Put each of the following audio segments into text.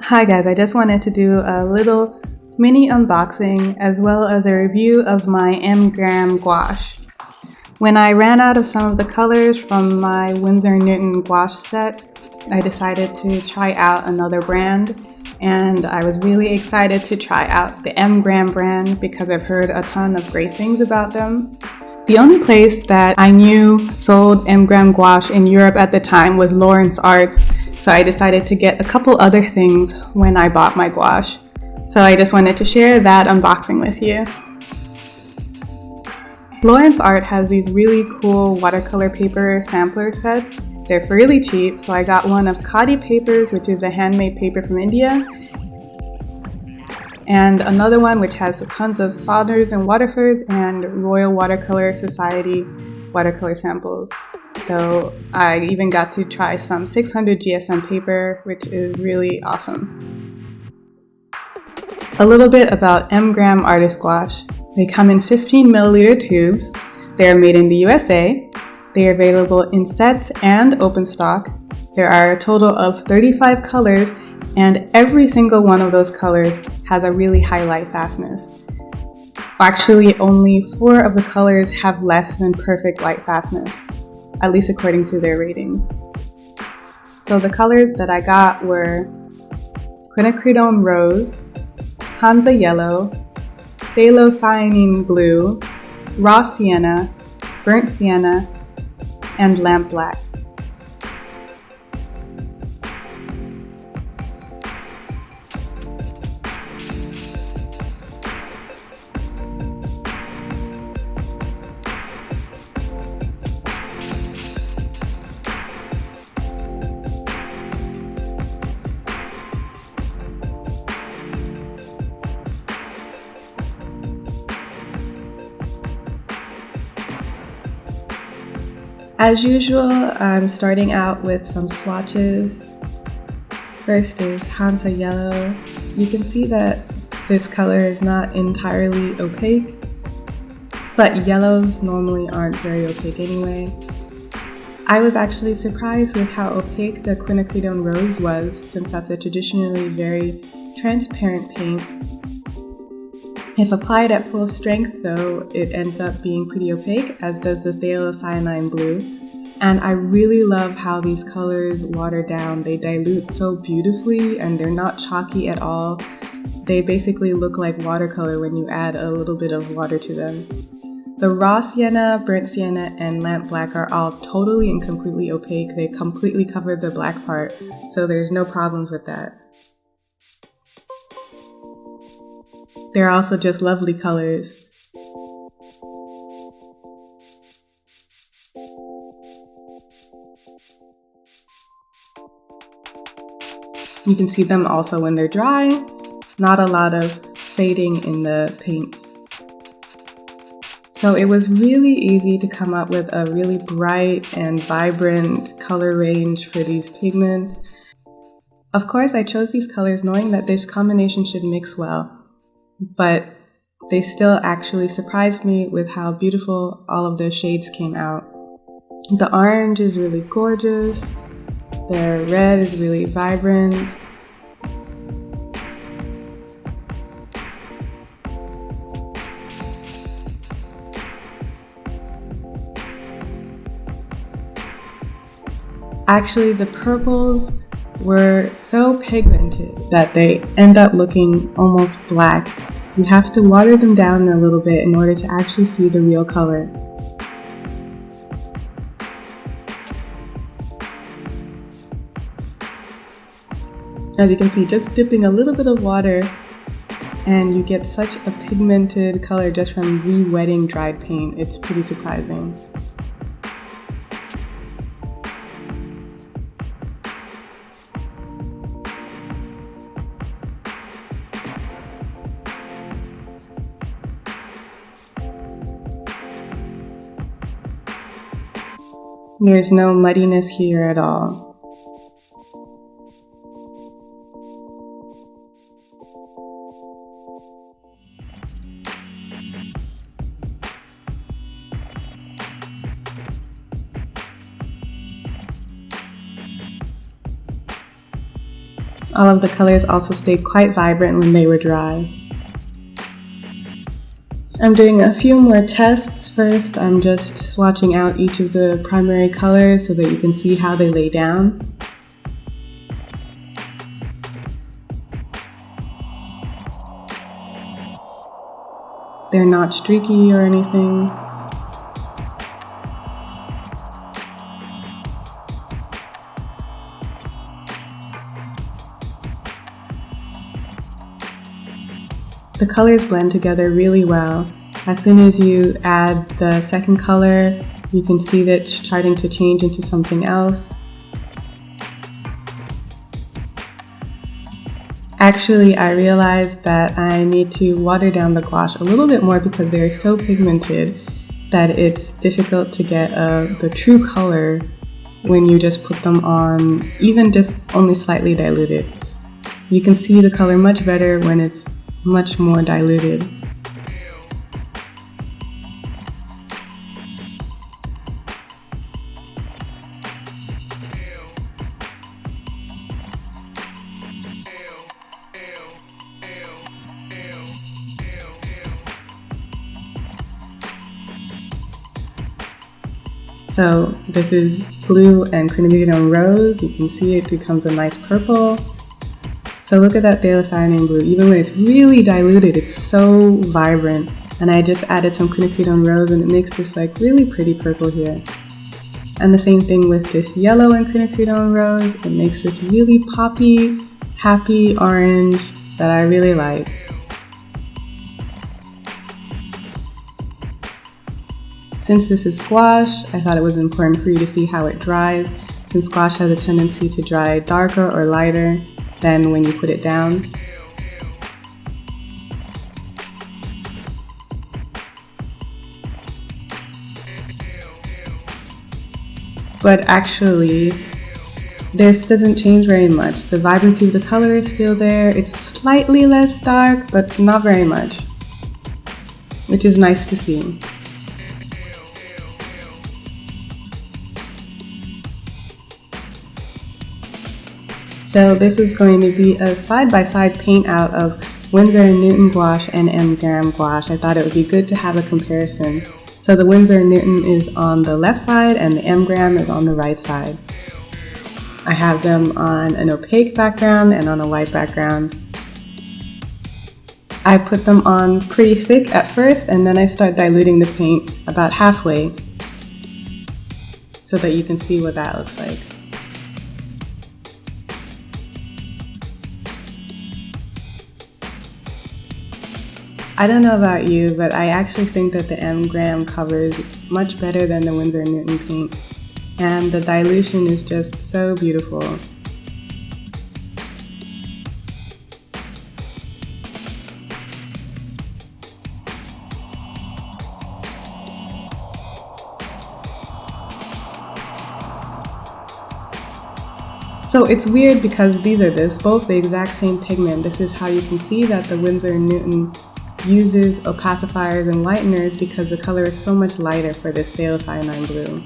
Hi guys, I just wanted to do a little mini unboxing as well as a review of my M-Gram gouache. When I ran out of some of the colors from my Winsor & Newton gouache set, I decided to try out another brand, and I was really excited to try out the M-Gram brand because I've heard a ton of great things about them. The only place that I knew sold M-Gram gouache in Europe at the time was Lawrence Arts, so I decided to get a couple other things when I bought my gouache. So I just wanted to share that unboxing with you. Lawrence Art has these really cool watercolor paper sampler sets. They're really cheap, so I got one of Khadi Papers, which is a handmade paper from India, and another one which has tons of Solders and Waterfords and Royal Watercolor Society watercolor samples. So I even got to try some 600 GSM paper, which is really awesome. A little bit about M-Gram Artist Gouache. They come in 15 milliliter tubes. They are made in the USA. They are available in sets and open stock. There are a total of 35 colors, and every single one of those colors has a really high light fastness. Actually, only 4 of the colors have less than perfect light fastness, at least according to their ratings. So the colors that I got were Quinacridone Rose, Hansa Yellow, Phthalo Cyanine Blue, Raw Sienna, Burnt Sienna, and Lamp Black. As usual, I'm starting out with some swatches. First is Hansa Yellow. You can see that this color is not entirely opaque, but yellows normally aren't very opaque anyway. I was actually surprised with how opaque the Quinacridone Rose was, since that's a traditionally very transparent paint. If applied at full strength though, it ends up being pretty opaque, as does the Phthalo Cyanine Blue. And I really love how these colors water down. They dilute so beautifully and they're not chalky at all. They basically look like watercolor when you add a little bit of water to them. The Raw Sienna, Burnt Sienna, and Lamp Black are all totally and completely opaque. They completely cover the black part, so there's no problems with that. They're also just lovely colors. You can see them also when they're dry. Not a lot of fading in the paints. So it was really easy to come up with a really bright and vibrant color range for these pigments. Of course, I chose these colors knowing that this combination should mix well, but they still actually surprised me with how beautiful all of the shades came out. The orange is really gorgeous. The red is really vibrant. Actually, the purples were so pigmented that they end up looking almost black. You have to water them down a little bit in order to actually see the real color. As you can see, just dipping a little bit of water and you get such a pigmented color just from re-wetting dried paint. It's pretty surprising. There's no muddiness here at all. All of the colors also stayed quite vibrant when they were dry. I'm doing a few more tests first. I'm just swatching out each of the primary colors so that you can see how they lay down. They're not streaky or anything. The colors blend together really well. As soon as you add the second color, you can see that it's starting to change into something else. Actually, I realized that I need to water down the gouache a little bit more because they're so pigmented that it's difficult to get the true color when you just put them on, even just only slightly diluted. You can see the color much better when it's much more diluted. So this is blue and quinacridone rose. You can see it becomes a nice purple. So look at that thaliocyanine blue. Even when it's really diluted, it's so vibrant. And I just added some quinacridone rose and it makes this like really pretty purple here. And the same thing with this yellow and quinacridone rose. It makes this really poppy, happy orange that I really like. Since this is gouache, I thought it was important for you to see how it dries, since gouache has a tendency to dry darker or lighter than when you put it down. But actually, this doesn't change very much. The vibrancy of the color is still there. It's slightly less dark, but not very much, which is nice to see. So this is going to be a side-by-side paint out of Winsor & Newton gouache and M. Graham gouache. I thought it would be good to have a comparison. So the Winsor & Newton is on the left side and the M. Graham is on the right side. I have them on an opaque background and on a white background. I put them on pretty thick at first and then I start diluting the paint about halfway so that you can see what that looks like. I don't know about you, but I actually think that the M. Graham covers much better than the Winsor & Newton paint, and the dilution is just so beautiful. So it's weird because these are both the exact same pigment. This is how you can see that the Winsor & Newton uses opacifiers and lighteners because the color is so much lighter for this thaliocyanine blue.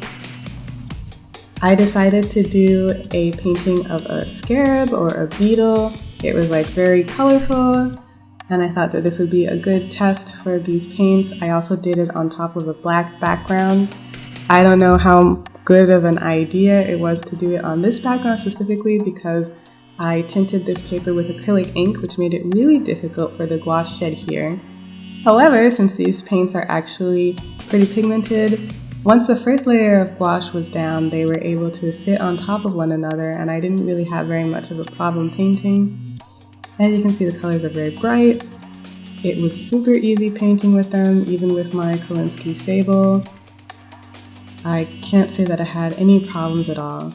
I decided to do a painting of a scarab or a beetle. It was like very colorful and I thought that this would be a good test for these paints. I also did it on top of a black background. I don't know how good of an idea it was to do it on this background specifically because I tinted this paper with acrylic ink, which made it really difficult for the gouache shed here. However, since these paints are actually pretty pigmented, once the first layer of gouache was down, they were able to sit on top of one another and I didn't really have very much of a problem painting. As you can see, the colors are very bright. It was super easy painting with them, even with my Kolinsky Sable. I can't say that I had any problems at all.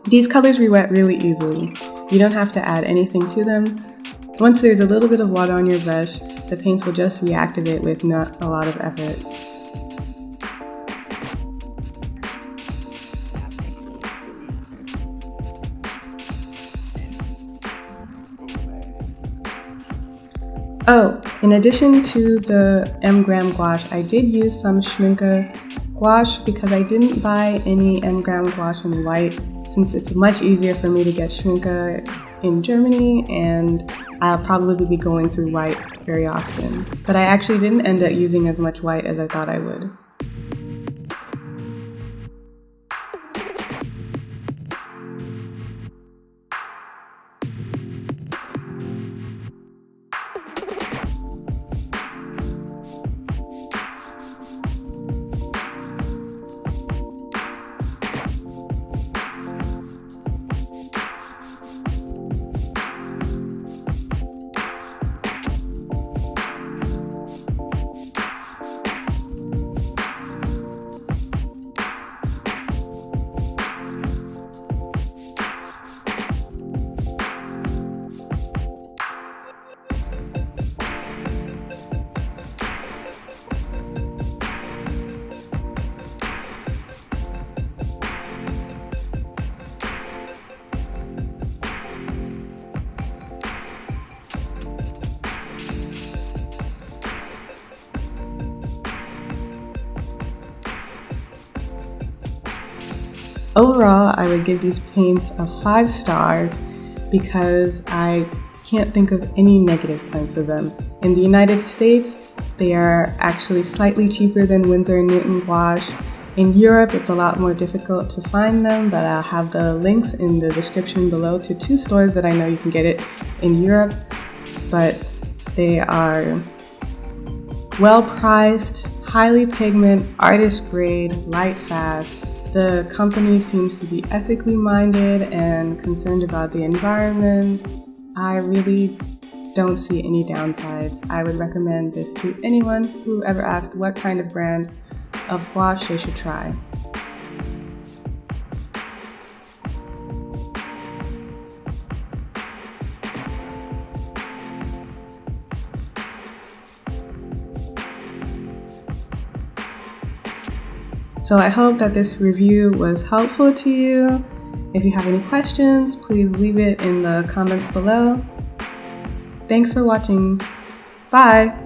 These colors re-wet really easily. You don't have to add anything to them. Once there's a little bit of water on your brush, the paints will just reactivate with not a lot of effort. Oh, in addition to the M-gram gouache, I did use some Schminke gouache because I didn't buy any M-gram gouache in white since it's much easier for me to get Schminke in Germany and I'll probably be going through white very often. But I actually didn't end up using as much white as I thought I would. Overall, I would give these paints a 5 stars because I can't think of any negative points of them. In the United States, they are actually slightly cheaper than Winsor & Newton gouache. In Europe, it's a lot more difficult to find them, but I'll have the links in the description below to 2 stores that I know you can get it in Europe. But they are well priced, highly pigment, artist grade, light fast. The company seems to be ethically minded and concerned about the environment. I really don't see any downsides. I would recommend this to anyone who ever asked what kind of brand of gouache they should try. So I hope that this review was helpful to you. If you have any questions, please leave it in the comments below. Thanks for watching. Bye!